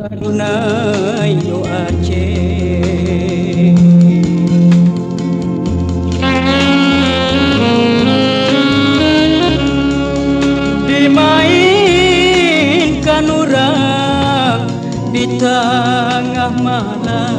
Dunay yo Aceh dimainkan urang di tengah malam.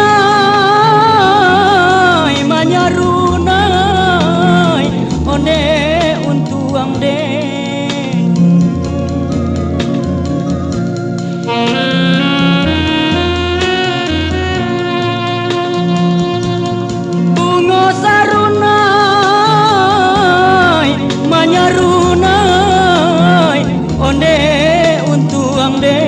Sarunai manyarunai one untuang den bungo sarunai manyarunai one untuang den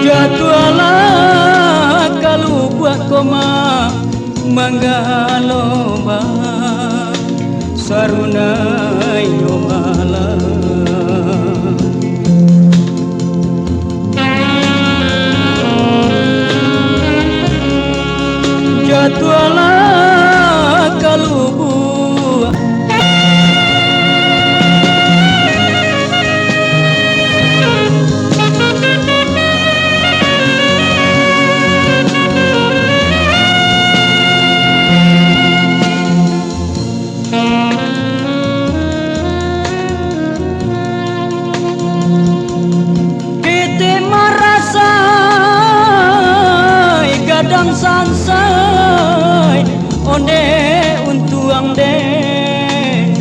jadwala kalau buat koma manggalomba sarunai yomala jadwala kalau buat gadang sansai one untuang den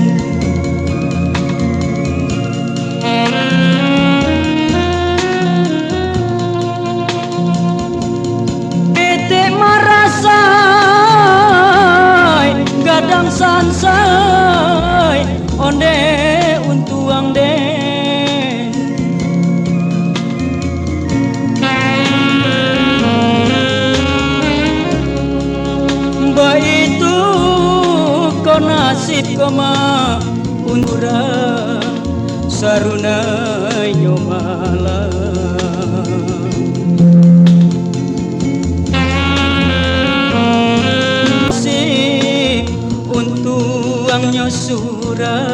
bete marasai gadang sansai one untuang den itu kau nasib koma undura sarunai yomala nasib untuang nyosura